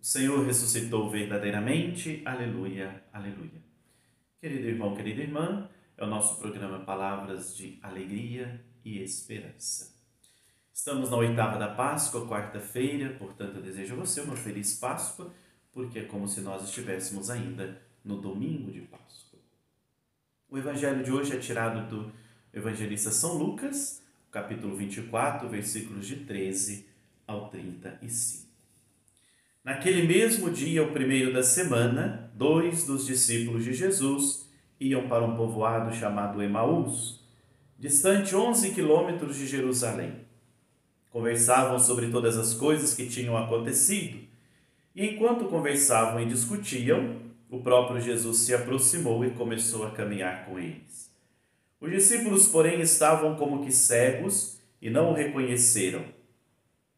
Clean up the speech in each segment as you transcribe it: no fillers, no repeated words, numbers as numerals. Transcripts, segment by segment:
Senhor ressuscitou verdadeiramente. Aleluia, aleluia. Querido irmão, querida irmã, é o nosso programa Palavras de Alegria e Esperança. Estamos na oitava da Páscoa, quarta-feira, portanto eu desejo a você uma feliz Páscoa, porque é como se nós estivéssemos ainda no domingo de Páscoa. O evangelho de hoje é tirado do evangelista São Lucas, capítulo 24, versículos de 13 ao 35. Naquele mesmo dia, o primeiro da semana, 2 dos discípulos de Jesus iam para um povoado chamado Emaús, distante 11 quilômetros de Jerusalém. Conversavam sobre todas as coisas que tinham acontecido, e enquanto conversavam e discutiam, o próprio Jesus se aproximou e começou a caminhar com eles. Os discípulos, porém, estavam como que cegos e não o reconheceram.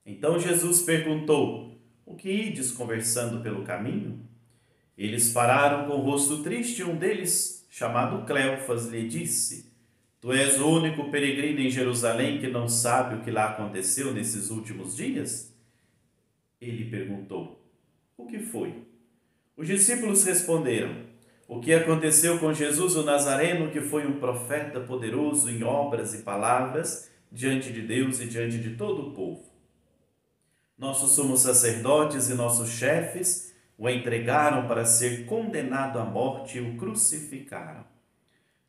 Então Jesus perguntou: "O que ides conversando pelo caminho?" Eles pararam com o rosto triste e um deles, chamado Cleofas, lhe disse: "Tu és o único peregrino em Jerusalém que não sabe o que lá aconteceu nesses últimos dias?" Ele perguntou: "O que foi?" Os discípulos responderam: "O que aconteceu com Jesus o Nazareno, que foi um profeta poderoso em obras e palavras diante de Deus e diante de todo o povo. Nossos sumos sacerdotes e nossos chefes o entregaram para ser condenado à morte e o crucificaram.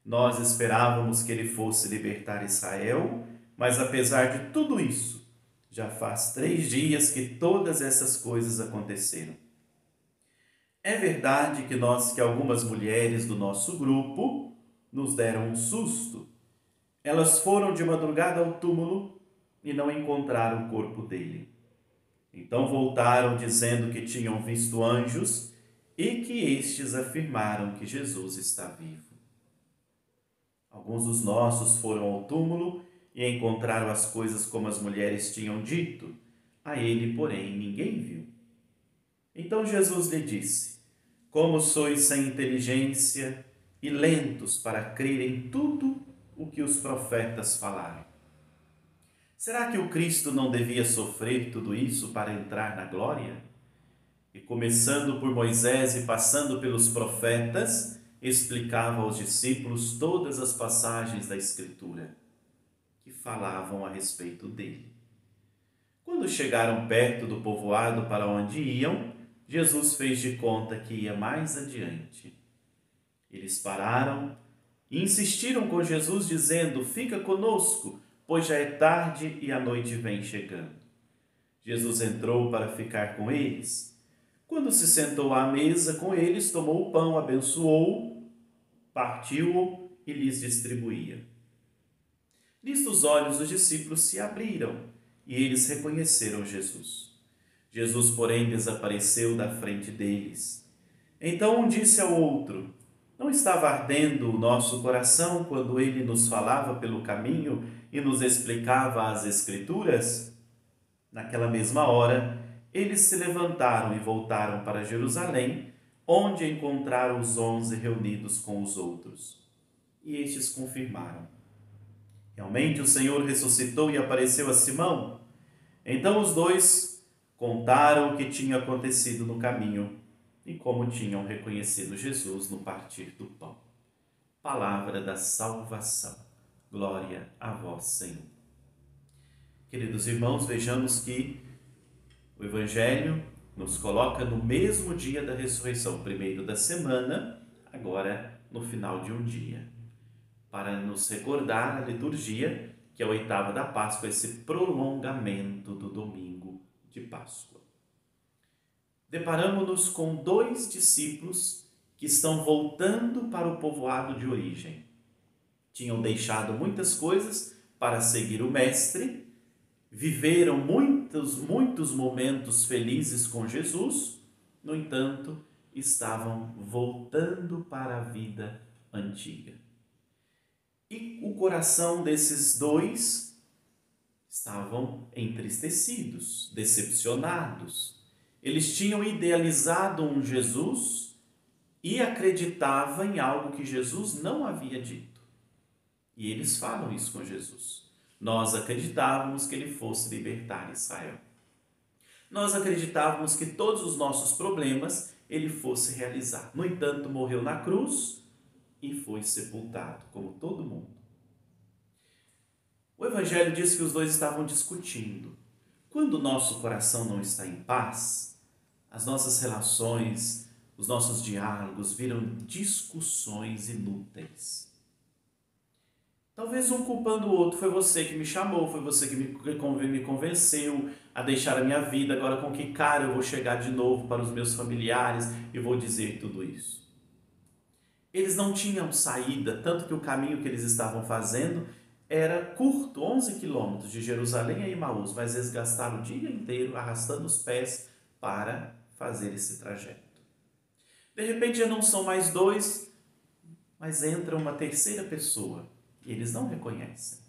Nós esperávamos que ele fosse libertar Israel, mas apesar de tudo isso, já faz 3 dias que todas essas coisas aconteceram. É verdade que algumas mulheres do nosso grupo nos deram um susto. Elas foram de madrugada ao túmulo e não encontraram o corpo dele. Então voltaram dizendo que tinham visto anjos e que estes afirmaram que Jesus está vivo. Alguns dos nossos foram ao túmulo e encontraram as coisas como as mulheres tinham dito. A ele, porém, ninguém viu." Então Jesus lhe disse: "Como sois sem inteligência e lentos para crer em tudo o que os profetas falaram. Será que o Cristo não devia sofrer tudo isso para entrar na glória?" E começando por Moisés e passando pelos profetas, explicava aos discípulos todas as passagens da Escritura que falavam a respeito dele. Quando chegaram perto do povoado para onde iam, Jesus fez de conta que ia mais adiante. Eles pararam e insistiram com Jesus, dizendo: "Fica conosco, pois já é tarde e a noite vem chegando." Jesus entrou para ficar com eles. Quando se sentou à mesa com eles, tomou o pão, abençoou, partiu-o e lhes distribuía. Nisto os olhos dos discípulos se abriram e eles reconheceram Jesus. Jesus, porém, desapareceu da frente deles. Então um disse ao outro: "Não estava ardendo o nosso coração quando ele nos falava pelo caminho e nos explicava as Escrituras?" Naquela mesma hora, eles se levantaram e voltaram para Jerusalém, onde encontraram os 11 reunidos com os outros. E estes confirmaram: "Realmente o Senhor ressuscitou e apareceu a Simão." Então os dois contaram o que tinha acontecido no caminho e como tinham reconhecido Jesus no partir do pão. Palavra da salvação. Glória a vós, Senhor. Queridos irmãos, vejamos que o Evangelho nos coloca no mesmo dia da ressurreição, primeiro da semana, agora no final de um dia, para nos recordar a liturgia, que é a oitava da Páscoa, esse prolongamento do domingo de Páscoa. Deparamos-nos com 2 discípulos que estão voltando para o povoado de origem. Tinham deixado muitas coisas para seguir o Mestre, viveram muitos momentos felizes com Jesus, no entanto, estavam voltando para a vida antiga. E o coração desses 2 estavam entristecidos, decepcionados. Eles tinham idealizado um Jesus e acreditavam em algo que Jesus não havia dito. E eles falam isso com Jesus: "Nós acreditávamos que ele fosse libertar Israel." Nós acreditávamos que todos os nossos problemas ele fosse realizar. No entanto, morreu na cruz e foi sepultado, como todo mundo. O Evangelho diz que os dois estavam discutindo. Quando o nosso coração não está em paz, as nossas relações, os nossos diálogos viram discussões inúteis. Talvez um culpando o outro, foi você que me chamou, foi você que me convenceu a deixar a minha vida, agora com que cara eu vou chegar de novo para os meus familiares e vou dizer tudo isso. Eles não tinham saída, tanto que o caminho que eles estavam fazendo era curto, 11 quilômetros de Jerusalém a Emaús, mas eles gastaram o dia inteiro arrastando os pés para fazer esse trajeto. De repente já não são mais dois, mas entra uma terceira pessoa e eles não reconhecem.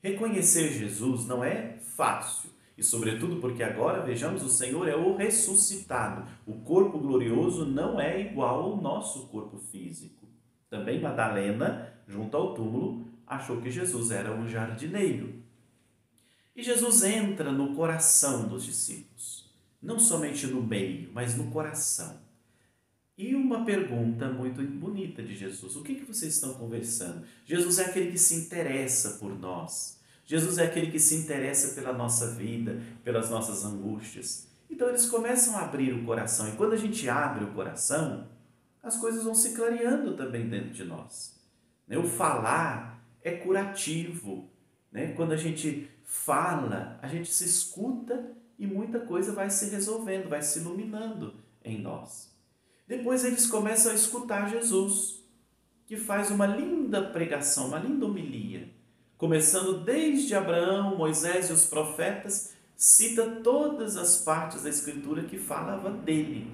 Reconhecer Jesus não é fácil, e sobretudo porque agora, vejamos, o Senhor é o ressuscitado. O corpo glorioso não é igual ao nosso corpo físico. Também Madalena, junto ao túmulo, achou que Jesus era um jardineiro. E Jesus entra no coração dos discípulos, não somente no meio, mas no coração. E uma pergunta muito bonita de Jesus: o que vocês estão conversando? Jesus é aquele que se interessa por nós. Jesus é aquele que se interessa pela nossa vida, pelas nossas angústias. Então eles começam a abrir o coração, e quando a gente abre o coração, as coisas vão se clareando também dentro de nós. O falar é curativo. Quando a gente fala, a gente se escuta e muita coisa vai se resolvendo, vai se iluminando em nós. Depois eles começam a escutar Jesus, que faz uma linda pregação, uma linda homilia. Começando desde Abraão, Moisés e os profetas, cita todas as partes da Escritura que falava dele.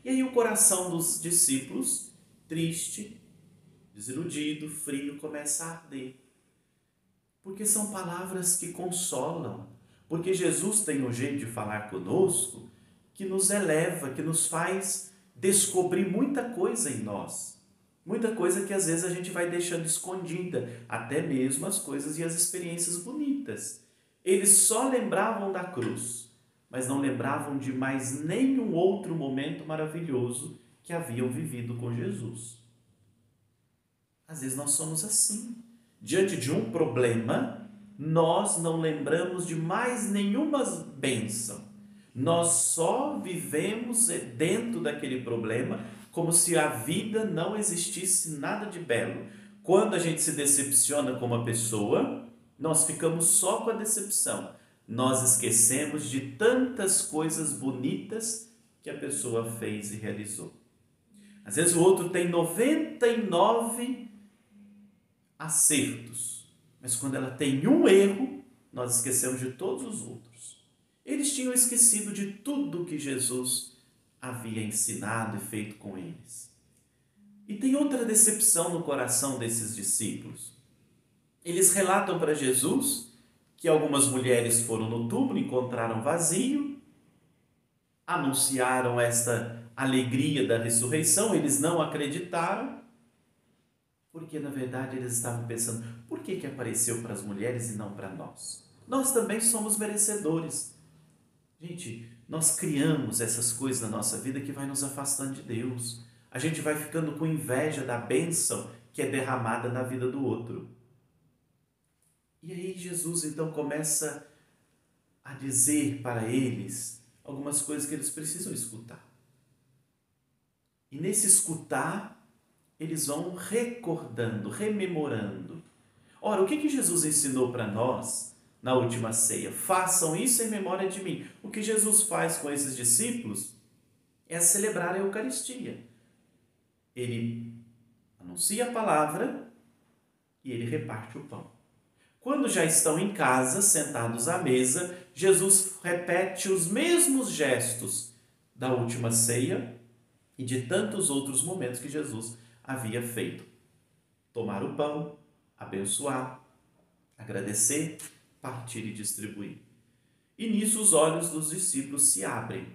E aí o coração dos discípulos, triste, desiludido, frio, começa a arder. Porque são palavras que consolam. Porque Jesus tem um jeito de falar conosco que nos eleva, que nos faz descobrir muita coisa em nós. Muita coisa que às vezes a gente vai deixando escondida, até mesmo as coisas e as experiências bonitas. Eles só lembravam da cruz, mas não lembravam de mais nenhum outro momento maravilhoso que haviam vivido com Jesus. Às vezes nós somos assim. Diante de um problema, nós não lembramos de mais nenhuma bênção. Nós só vivemos dentro daquele problema como se a vida não existisse nada de belo. Quando a gente se decepciona com uma pessoa, nós ficamos só com a decepção. Nós esquecemos de tantas coisas bonitas que a pessoa fez e realizou. Às vezes o outro tem 99 acertos, mas quando ela tem um erro, nós esquecemos de todos os outros. Eles tinham esquecido de tudo que Jesus havia ensinado e feito com eles. E tem outra decepção no coração desses discípulos. Eles relatam para Jesus que algumas mulheres foram no túmulo, encontraram vazio, anunciaram esta alegria da ressurreição, eles não acreditaram, porque na verdade eles estavam pensando: por que apareceu para as mulheres e não para nós? Nós também somos merecedores. Gente, nós criamos essas coisas na nossa vida que vai nos afastando de Deus. A gente vai ficando com inveja da bênção que é derramada na vida do outro. E aí Jesus então começa a dizer para eles algumas coisas que eles precisam escutar. E nesse escutar, eles vão recordando, rememorando. Ora, o que Jesus ensinou para nós na última ceia? Façam isso em memória de mim. O que Jesus faz com esses discípulos é celebrar a Eucaristia. Ele anuncia a palavra e ele reparte o pão. Quando já estão em casa, sentados à mesa, Jesus repete os mesmos gestos da última ceia e de tantos outros momentos que Jesus havia feito. Tomar o pão, abençoar, agradecer, partir e distribuir. E nisso os olhos dos discípulos se abrem.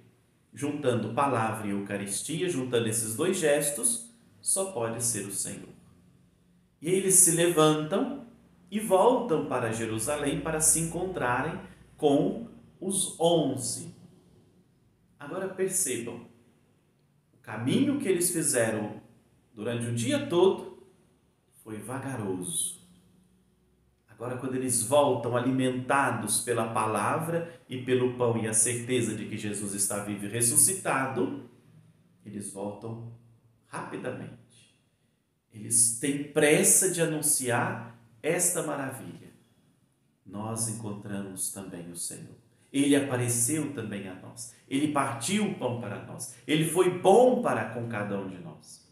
Juntando palavra e Eucaristia, juntando esses dois gestos, só pode ser o Senhor. E eles se levantam e voltam para Jerusalém para se encontrarem com os 11. Agora percebam, o caminho que eles fizeram durante o dia todo foi vagaroso. Agora, quando eles voltam alimentados pela palavra e pelo pão e a certeza de que Jesus está vivo e ressuscitado, eles voltam rapidamente. Eles têm pressa de anunciar esta maravilha. Nós encontramos também o Senhor. Ele apareceu também a nós. Ele partiu o pão para nós. Ele foi bom para com cada um de nós.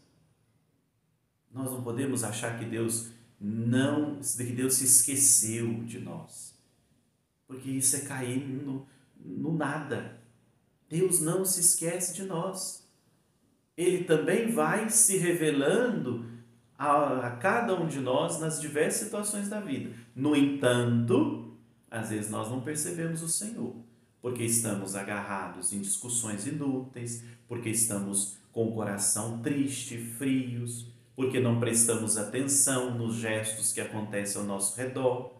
Nós não podemos achar que Deus se esqueceu de nós, porque isso é cair no nada. Deus não se esquece de nós. Ele também vai se revelando a cada um de nós nas diversas situações da vida. No entanto, às vezes nós não percebemos o Senhor, porque estamos agarrados em discussões inúteis, porque estamos com o coração triste, frios, porque não prestamos atenção nos gestos que acontecem ao nosso redor,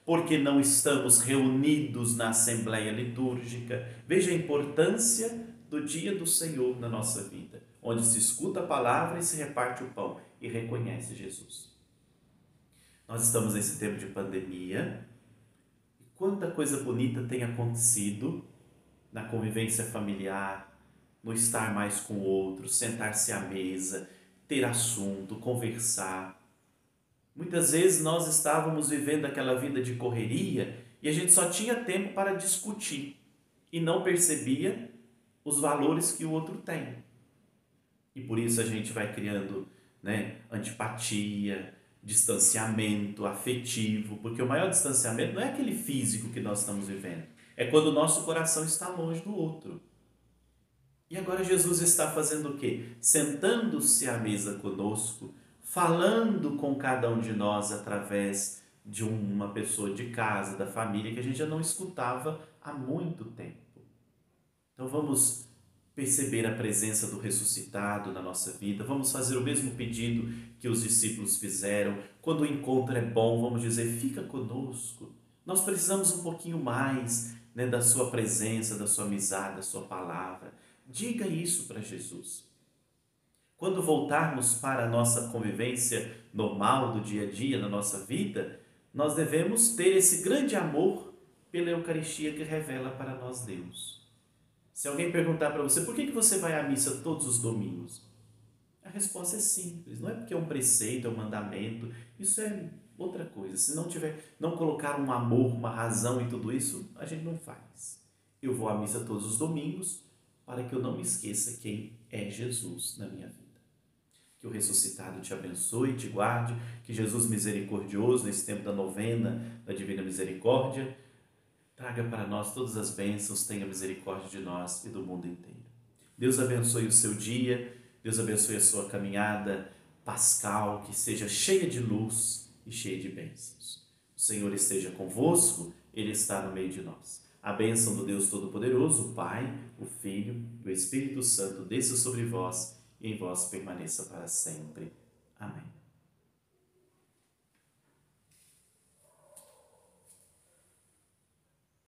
porque não estamos reunidos na Assembleia Litúrgica. Veja a importância do dia do Senhor na nossa vida, onde se escuta a palavra e se reparte o pão e reconhece Jesus. Nós estamos nesse tempo de pandemia e quanta coisa bonita tem acontecido na convivência familiar, no estar mais com o outro, sentar-se à mesa, ter assunto, conversar. Muitas vezes nós estávamos vivendo aquela vida de correria e a gente só tinha tempo para discutir e não percebia os valores que o outro tem. E por isso a gente vai criando, antipatia, distanciamento afetivo, porque o maior distanciamento não é aquele físico que nós estamos vivendo, é quando o nosso coração está longe do outro. E agora Jesus está fazendo o quê? Sentando-se à mesa conosco, falando com cada um de nós através de uma pessoa de casa, da família, que a gente já não escutava há muito tempo. Então vamos perceber a presença do ressuscitado na nossa vida, vamos fazer o mesmo pedido que os discípulos fizeram. Quando o encontro é bom, vamos dizer, fica conosco. Nós precisamos um pouquinho mais da sua presença, da sua amizade, da sua palavra. Diga isso para Jesus. Quando voltarmos para a nossa convivência normal do dia a dia, na nossa vida, nós devemos ter esse grande amor pela Eucaristia que revela para nós Deus. Se alguém perguntar para você, por que você vai à missa todos os domingos? A resposta é simples, não é porque é um preceito, é um mandamento, isso é outra coisa. Se não colocar um amor, uma razão em tudo isso, a gente não faz. Eu vou à missa todos os domingos para que eu não me esqueça quem é Jesus na minha vida. Que o ressuscitado te abençoe, te guarde, que Jesus misericordioso, nesse tempo da novena da Divina Misericórdia, traga para nós todas as bênçãos, tenha misericórdia de nós e do mundo inteiro. Deus abençoe o seu dia, Deus abençoe a sua caminhada pascal, que seja cheia de luz e cheia de bênçãos. O Senhor esteja convosco, Ele está no meio de nós. A bênção do Deus Todo-Poderoso, o Pai, o Filho e o Espírito Santo desça sobre vós e em vós permaneça para sempre. Amém.